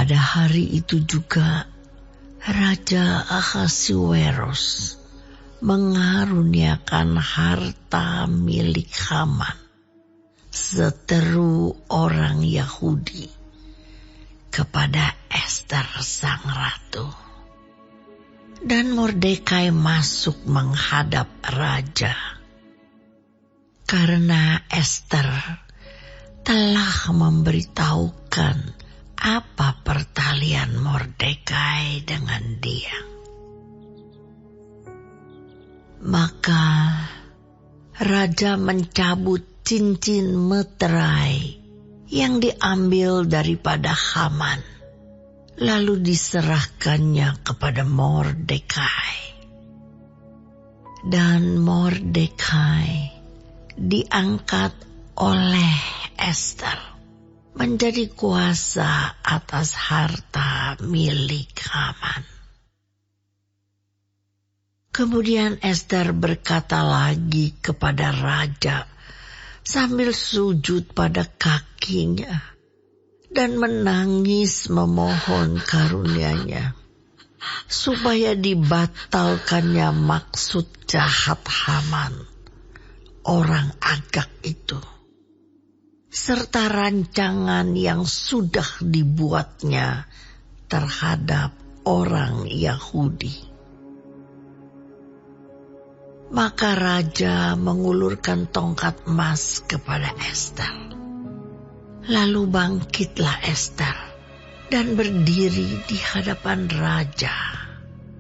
Pada hari itu juga Raja Ahasuerus mengaruniakan harta milik Haman, seteru orang Yahudi, kepada Ester sang ratu. Dan Mordekai masuk menghadap raja, karena Ester telah memberitahukan apa pertalian Mordekai dengan dia. Maka raja mencabut cincin meterai yang diambil daripada Haman, lalu diserahkannya kepada Mordekai. Dan Mordekai diangkat oleh Ester menjadi kuasa atas harta milik Haman. Kemudian Ester berkata lagi kepada raja sambil sujud pada kakinya dan menangis memohon karunia-Nya, supaya dibatalkannya maksud jahat Haman, orang Agag itu, serta rancangan yang sudah dibuatnya terhadap orang Yahudi. Maka raja mengulurkan tongkat emas kepada Ester. Lalu bangkitlah Ester dan berdiri di hadapan raja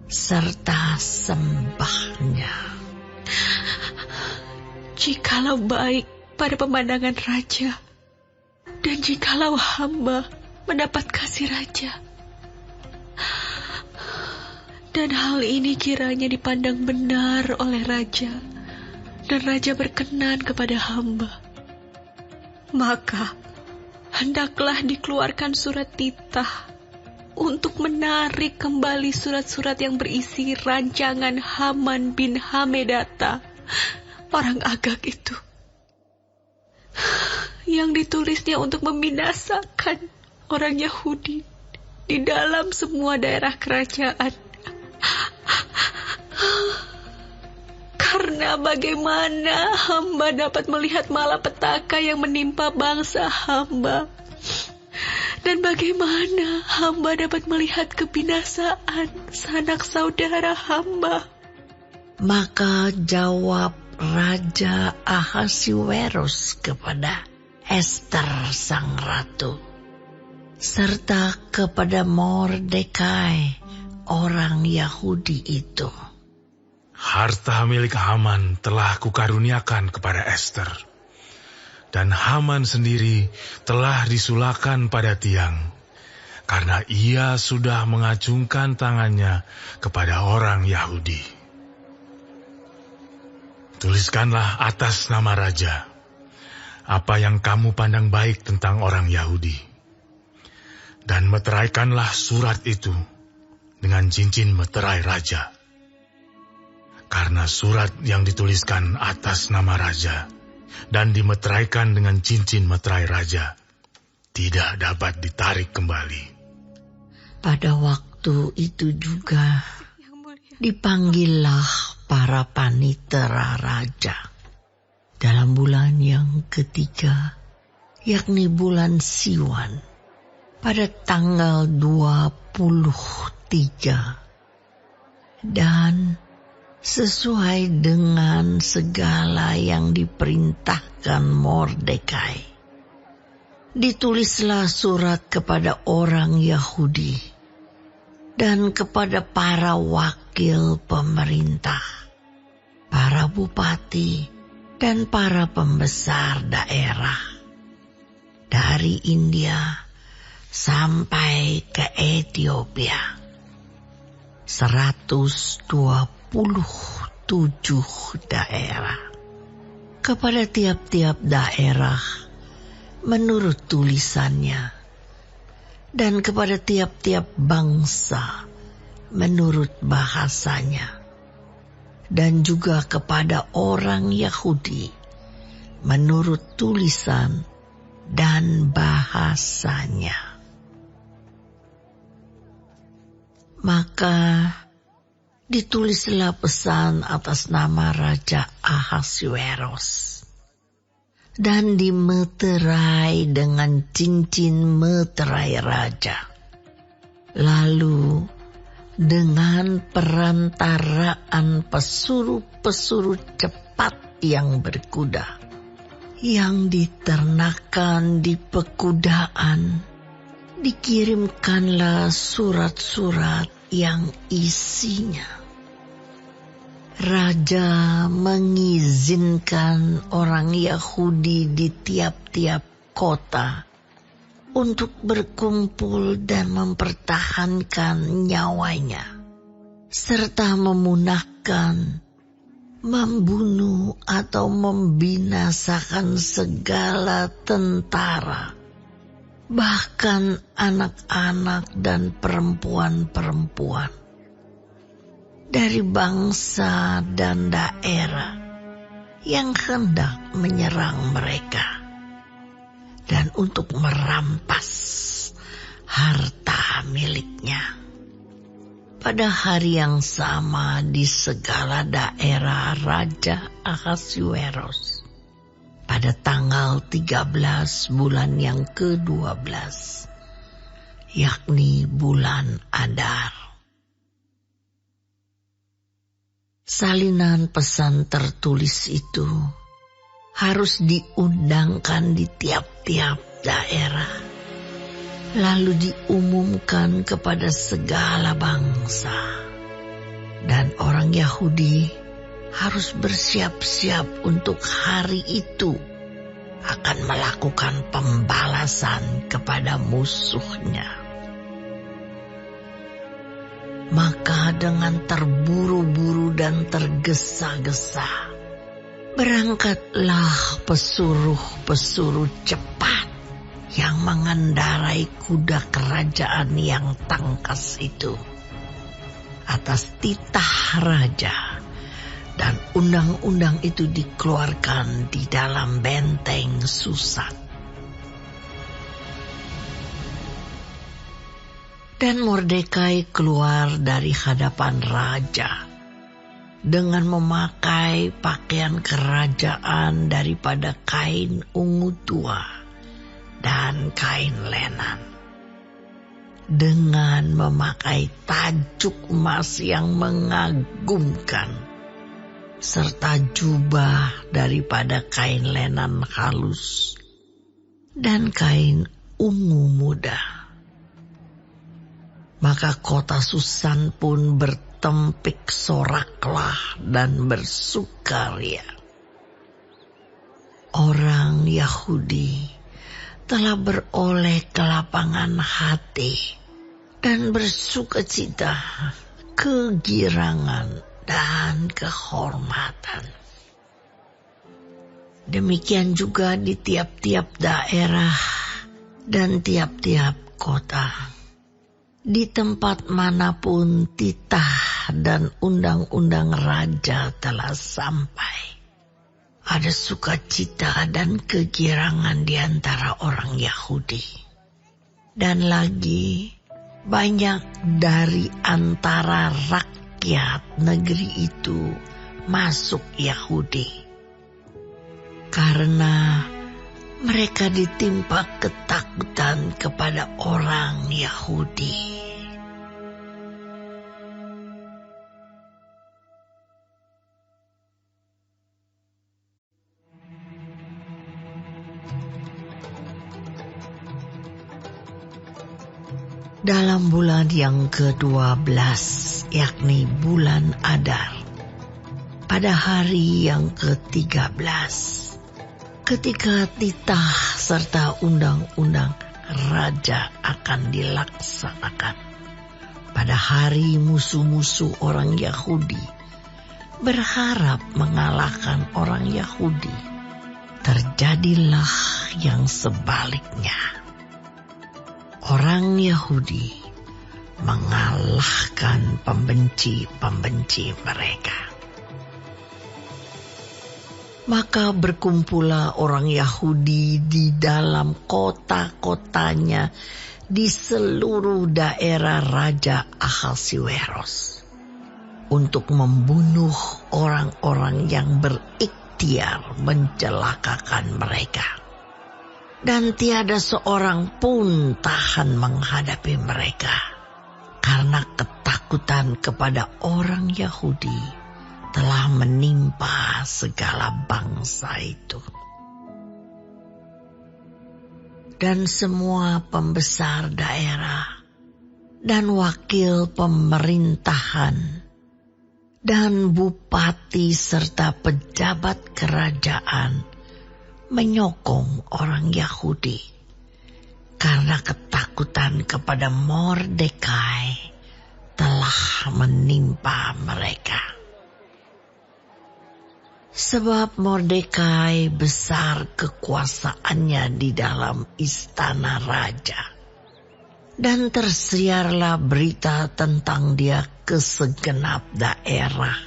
serta sembahnya. Jikalau baik pada pemandangan raja, dan jikalau hamba mendapat kasih raja, dan hal ini kiranya dipandang benar oleh raja, dan raja berkenan kepada hamba, maka hendaklah dikeluarkan surat titah untuk menarik kembali surat-surat yang berisi rancangan Haman bin Hamedata, orang Agag itu, yang ditulisnya untuk membinasakan orang Yahudi di dalam semua daerah kerajaan. Karena bagaimana hamba dapat melihat malapetaka yang menimpa bangsa hamba, dan bagaimana hamba dapat melihat kebinasaan sanak saudara hamba. Maka jawab Raja Ahasuerus kepada Ester sang ratu, serta kepada Mordekai orang Yahudi itu, harta milik Haman telah kukaruniakan kepada Ester, dan Haman sendiri telah disulahkan pada tiang, karena ia sudah mengacungkan tangannya kepada orang Yahudi. Tuliskanlah atas nama raja apa yang kamu pandang baik tentang orang Yahudi, dan meteraikanlah surat itu dengan cincin meterai raja. Karena surat yang dituliskan atas nama raja dan dimeteraikan dengan cincin meterai raja tidak dapat ditarik kembali. Pada waktu itu juga dipanggillah para panitera raja dalam bulan yang ketiga, yakni bulan Siwan, pada tanggal 23, dan sesuai dengan segala yang diperintahkan Mordekai, ditulislah surat kepada orang Yahudi dan kepada para wakil pemerintah, para bupati, dan para pembesar daerah dari India sampai ke Ethiopia, 127 daerah, kepada tiap-tiap daerah menurut tulisannya, dan kepada tiap-tiap bangsa menurut bahasanya, dan juga kepada orang Yahudi menurut tulisan dan bahasanya. Maka ditulislah pesan atas nama Raja Ahasuerus dan dimeterai dengan cincin meterai raja. Lalu dengan perantaraan pesuruh-pesuruh cepat yang berkuda, yang diternakan di pekudaan, dikirimkanlah surat-surat yang isinya Raja mengizinkan orang Yahudi di tiap-tiap kota untuk berkumpul dan mempertahankan nyawanya, serta memunahkan, membunuh atau membinasakan segala tentara, bahkan anak-anak dan perempuan-perempuan dari bangsa dan daerah yang hendak menyerang mereka, dan untuk merampas harta miliknya. Pada hari yang sama di segala daerah Raja Ahasuerus, pada tanggal 13 bulan yang ke-12, yakni bulan Adar. Salinan pesan tertulis itu harus diundangkan di tiap-tiap daerah, lalu diumumkan kepada segala bangsa. Dan orang Yahudi harus bersiap-siap untuk hari itu akan melakukan pembalasan kepada musuhnya. Maka dengan terburu-buru dan tergesa-gesa, berangkatlah pesuruh-pesuruh cepat yang mengendarai kuda kerajaan yang tangkas itu atas titah raja, dan undang-undang itu dikeluarkan di dalam benteng Susan. Dan Mordekai keluar dari hadapan raja dengan memakai pakaian kerajaan daripada kain ungu tua dan kain lenan, dengan memakai tajuk emas yang mengagumkan, serta jubah daripada kain lenan halus dan kain ungu muda. Maka kota Susan pun bertempik soraklah dan bersukaria. Orang Yahudi telah beroleh kelapangan hati dan bersukacita, kegirangan, dan kehormatan. Demikian juga di tiap-tiap daerah dan tiap-tiap kota. Di tempat manapun titah dan undang-undang raja telah sampai, ada sukacita dan kegirangan di antara orang Yahudi. Dan lagi banyak dari antara rakyat negeri itu masuk Yahudi, karena mereka ditimpa ketakutan kepada orang Yahudi. Dalam bulan yang ke-12, yakni bulan Adar, pada hari yang ke-13, ketika titah serta undang-undang raja akan dilaksanakan, pada hari musuh-musuh orang Yahudi berharap mengalahkan orang Yahudi, terjadilah yang sebaliknya. Orang Yahudi mengalahkan pembenci-pembenci mereka. Maka berkumpullah orang Yahudi di dalam kota-kotanya di seluruh daerah Raja Ahasuerus untuk membunuh orang-orang yang berikhtiar mencelakakan mereka. Dan tiada seorang pun tahan menghadapi mereka karena ketakutan kepada orang Yahudi telah menimpa segala bangsa itu. Dan semua pembesar daerah dan wakil pemerintahan dan bupati serta pejabat kerajaan menyokong orang Yahudi karena ketakutan kepada Mordekai telah menimpa mereka. Sebab Mordekai besar kekuasaannya di dalam istana raja, dan tersiarlah berita tentang dia ke segenap daerah.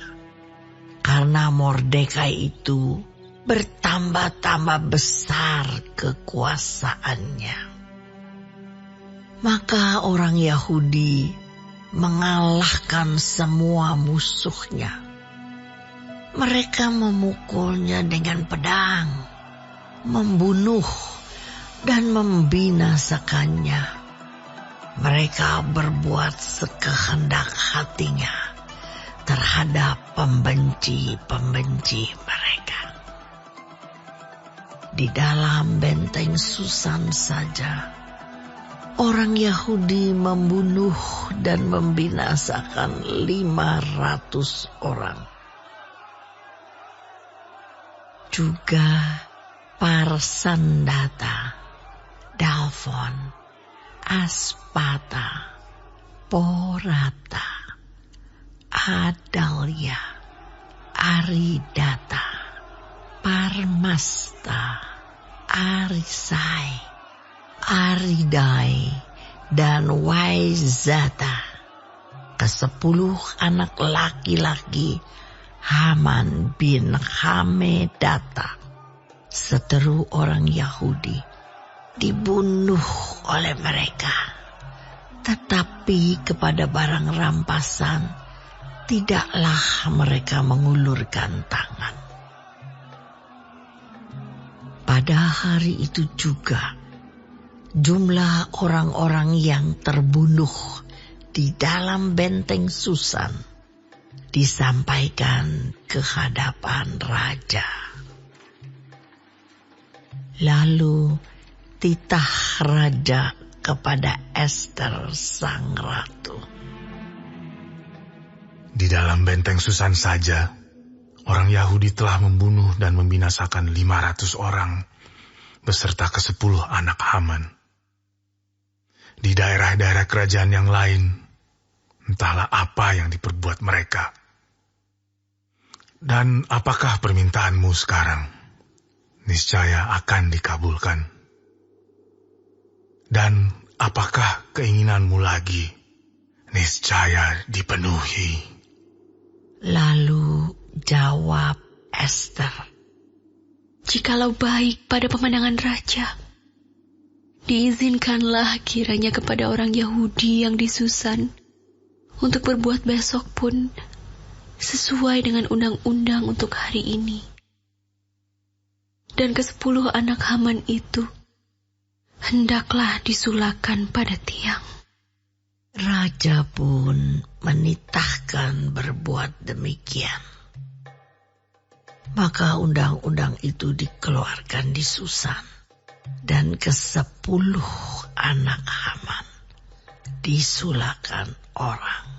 Karena Mordekai itu bertambah-tambah besar kekuasaannya. Maka orang Yahudi mengalahkan semua musuhnya. Mereka memukulnya dengan pedang, membunuh dan membinasakannya. Mereka berbuat sekehendak hatinya terhadap pembenci-pembenci mereka. Di dalam benteng Susan saja, orang Yahudi membunuh dan membinasakan 500 orang. Juga Parsandata, Dalfon, Aspata, Porata, Adalia, Aridata, Parmasta, Arisai, Aridai, dan Waizata, ke-10 anak laki-laki Haman bin Hamedata, seteru orang Yahudi, dibunuh oleh mereka. Tetapi kepada barang rampasan tidaklah mereka mengulurkan tangan. Pada hari itu juga jumlah orang-orang yang terbunuh di dalam benteng Susan disampaikan ke hadapan raja. Lalu titah raja kepada Ester sang ratu. Di dalam benteng Susan saja, orang Yahudi telah membunuh dan membinasakan 500 orang beserta ke-10 anak Haman. Di daerah-daerah kerajaan yang lain, entahlah apa yang diperbuat mereka. Dan apakah permintaanmu sekarang? Niscaya akan dikabulkan. Dan apakah keinginanmu lagi? Niscaya dipenuhi. Lalu jawab Ester, Jikalau baik pada pemandangan raja, diizinkanlah kiranya kepada orang Yahudi yang di Susan untuk berbuat besok pun sesuai dengan undang-undang untuk hari ini. Dan ke-10 anak Haman itu hendaklah disulahkan pada tiang. Raja pun menitahkan berbuat demikian. Maka undang-undang itu dikeluarkan di Susan, dan ke-10 anak Haman disulahkan orang.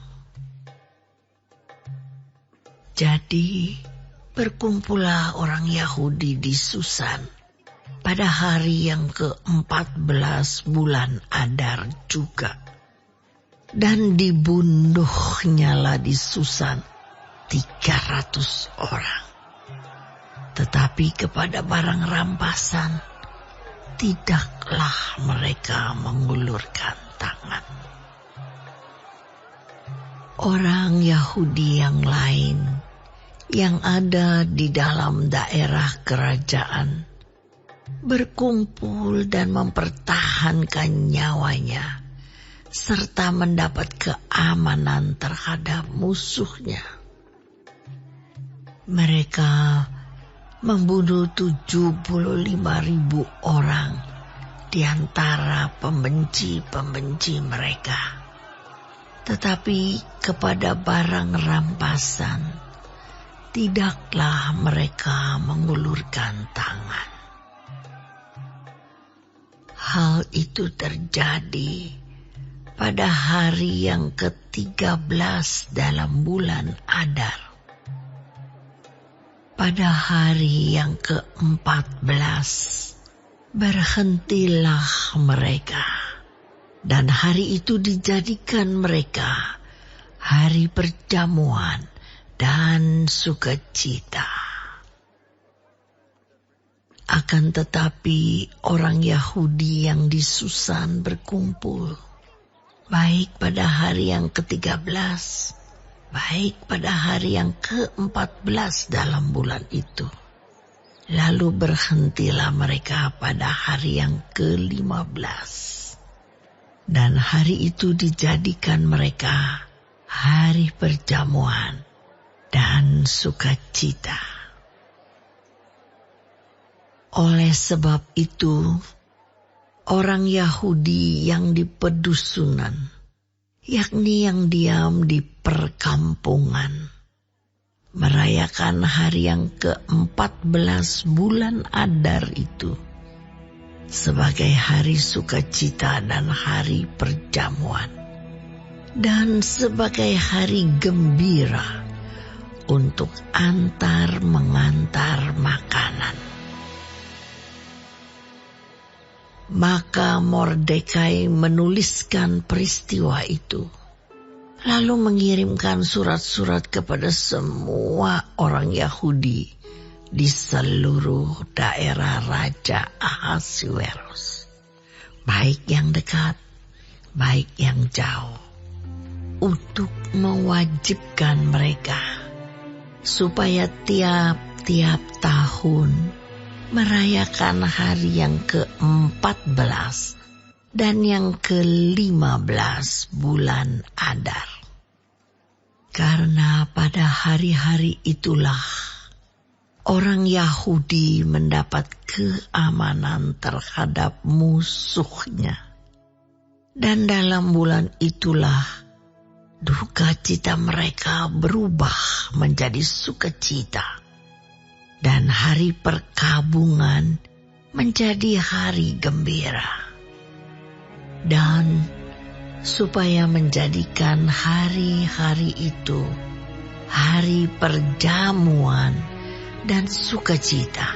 Jadi berkumpullah orang Yahudi di Susan pada hari yang ke-14 bulan Adar juga. Dan dibunuhnyalah di Susan 300 orang. Tetapi kepada barang rampasan tidaklah mereka mengulurkan tangan. Orang Yahudi yang lain yang ada di dalam daerah kerajaan berkumpul dan mempertahankan nyawanya, serta mendapat keamanan terhadap musuhnya. Mereka membunuh 75.000 orang di antara pembenci-pembenci mereka. Tetapi kepada barang rampasan, tidaklah mereka mengulurkan tangan. Hal itu terjadi pada hari yang ke-13 dalam bulan Adar. Pada hari yang ke-14, berhentilah mereka, dan hari itu dijadikan mereka hari perjamuan dan sukacita. Akan tetapi orang Yahudi yang di Susan berkumpul, baik pada hari yang ke-13, baik pada hari yang ke-14 dalam bulan itu. Lalu berhentilah mereka pada hari yang ke-15. Dan hari itu dijadikan mereka hari perjamuan dan sukacita. Oleh sebab itu, orang Yahudi yang di pedusunan, yakni yang diam di perkampungan, merayakan hari yang ke-14 bulan Adar itu sebagai hari sukacita dan hari perjamuan, dan sebagai hari gembira untuk antar mengantar makanan. Maka Mordekai menuliskan peristiwa itu, lalu mengirimkan surat-surat kepada semua orang Yahudi di seluruh daerah Raja Ahasuerus, baik yang dekat, baik yang jauh, untuk mewajibkan mereka supaya tiap-tiap tahun merayakan hari yang ke-14 dan yang ke-15 bulan Adar. Karena pada hari-hari itulah orang Yahudi mendapat keamanan terhadap musuhnya. Dan dalam bulan itulah duka cita mereka berubah menjadi sukacita. Dan hari perkabungan menjadi hari gembira. Dan supaya menjadikan hari-hari itu hari perjamuan dan sukacita,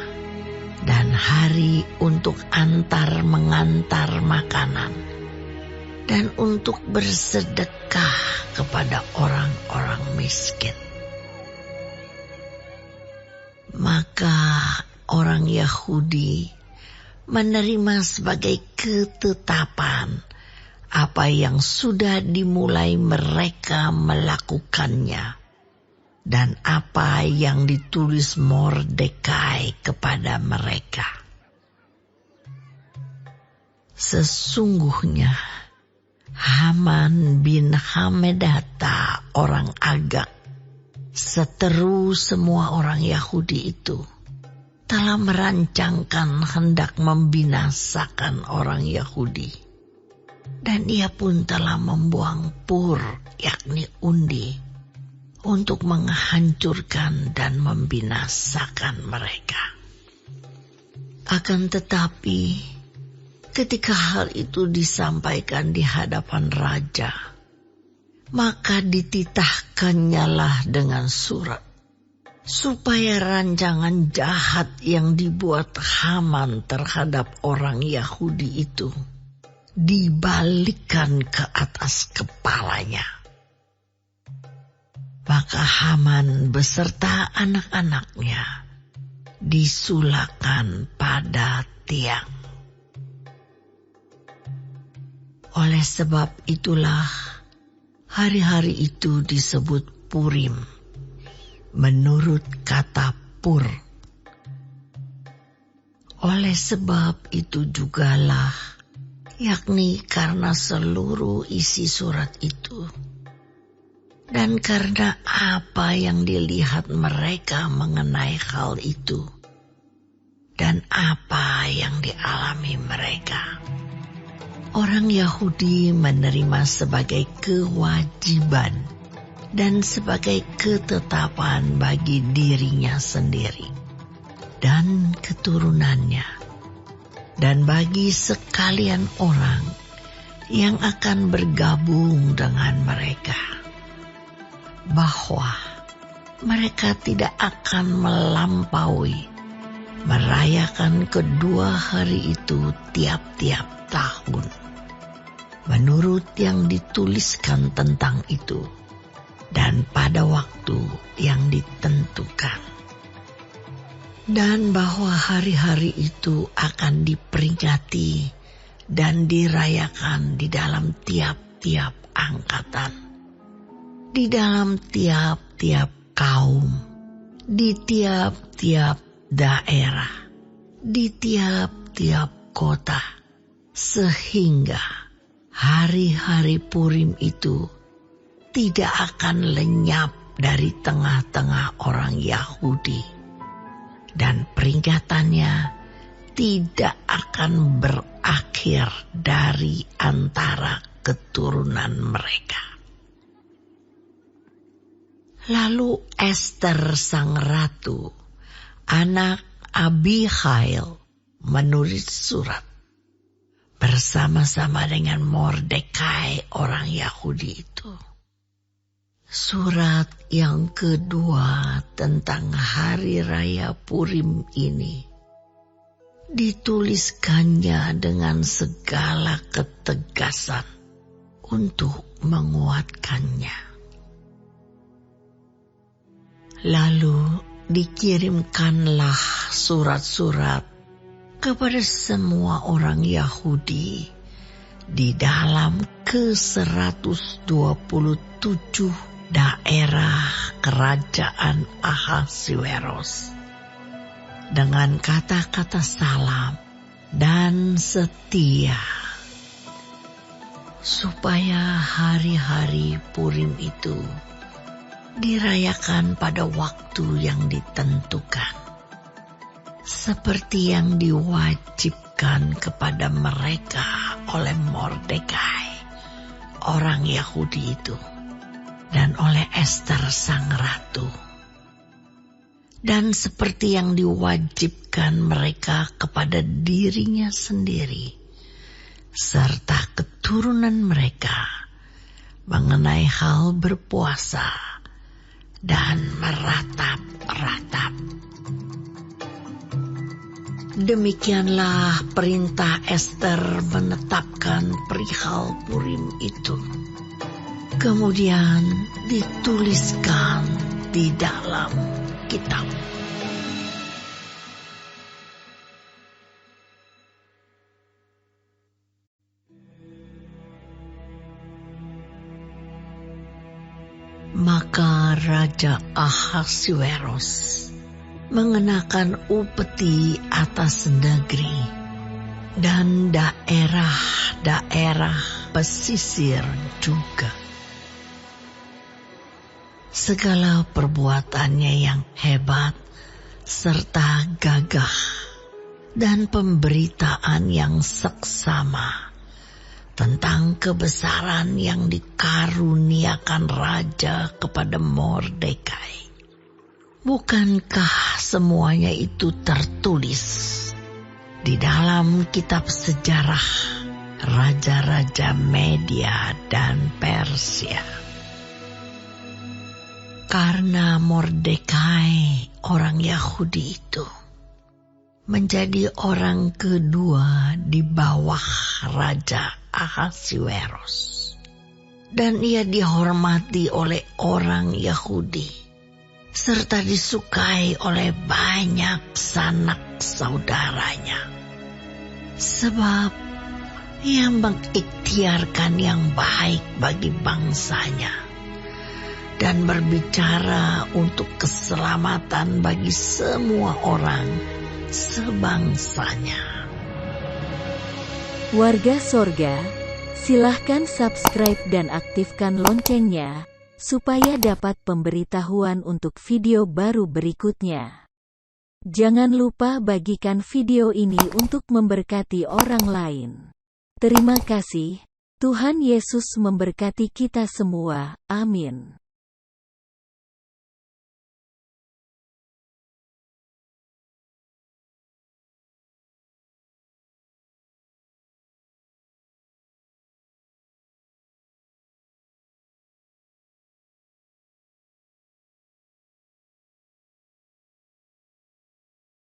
dan hari untuk antar mengantar makanan, dan untuk bersedekah kepada orang-orang miskin. Maka orang Yahudi menerima sebagai ketetapan apa yang sudah dimulai mereka melakukannya, dan apa yang ditulis Mordekai kepada mereka. Sesungguhnya Haman bin Hamedata orang Agag, seteru semua orang Yahudi itu, telah merancangkan hendak membinasakan orang Yahudi. Dan ia pun telah membuang pur, yakni undi, untuk menghancurkan dan membinasakan mereka. Akan tetapi, ketika hal itu disampaikan di hadapan raja, maka dititahkannyalah dengan surat, supaya rancangan jahat yang dibuat Haman terhadap orang Yahudi itu dibalikkan ke atas kepalanya. Maka Haman beserta anak-anaknya disulakan pada tiang. Oleh sebab itulah hari-hari itu disebut Purim, menurut kata pur. Oleh sebab itu jugalah, yakni karena seluruh isi surat itu, dan karena apa yang dilihat mereka mengenai hal itu, dan apa yang dialami mereka, orang Yahudi menerima sebagai kewajiban dan sebagai ketetapan bagi dirinya sendiri dan keturunannya, dan bagi sekalian orang yang akan bergabung dengan mereka, bahwa mereka tidak akan melampaui merayakan kedua hari itu tiap-tiap tahun, menurut yang dituliskan tentang itu, dan pada waktu yang ditentukan. Dan bahwa hari-hari itu akan diperingati dan dirayakan di dalam tiap-tiap angkatan, di dalam tiap-tiap kaum, di tiap-tiap daerah, di tiap-tiap kota, sehingga hari-hari Purim itu tidak akan lenyap dari tengah-tengah orang Yahudi, dan peringatannya tidak akan berakhir dari antara keturunan mereka. Lalu Ester sang ratu, anak Abihail, menulis surat bersama-sama dengan Mordekai orang Yahudi itu. Surat yang kedua tentang hari raya Purim ini dituliskannya dengan segala ketegasan untuk menguatkannya. Lalu dikirimkanlah surat-surat kepada semua orang Yahudi di dalam ke-127 daerah kerajaan Ahasuerus dengan kata-kata salam dan setia, supaya hari-hari Purim itu dirayakan pada waktu yang ditentukan, seperti yang diwajibkan kepada mereka oleh Mordekai orang Yahudi itu, dan oleh Ester sang ratu, dan seperti yang diwajibkan mereka kepada dirinya sendiri serta keturunan mereka mengenai hal berpuasa dan meratap-ratap. Demikianlah perintah Ester menetapkan perihal Purim itu. Kemudian dituliskan di dalam kitab. Maka Raja Ahasuerus mengenakan upeti atas negeri dan daerah-daerah pesisir juga. Segala perbuatannya yang hebat serta gagah dan pemberitaan yang seksama tentang kebesaran yang dikaruniakan raja kepada Mordekai. Bukankah semuanya itu tertulis di dalam kitab sejarah raja-raja Media dan Persia? Karena Mordekai orang Yahudi itu menjadi orang kedua di bawah Raja Ahasuerus, dan ia dihormati oleh orang Yahudi serta disukai oleh banyak sanak saudaranya, sebab ia mengikhtiarkan yang baik bagi bangsanya dan berbicara untuk keselamatan bagi semua orang sebangsanya. Warga Sorga, silahkan subscribe dan aktifkan loncengnya, supaya dapat pemberitahuan untuk video baru berikutnya. Jangan lupa bagikan video ini untuk memberkati orang lain. Terima kasih, Tuhan Yesus memberkati kita semua, amin.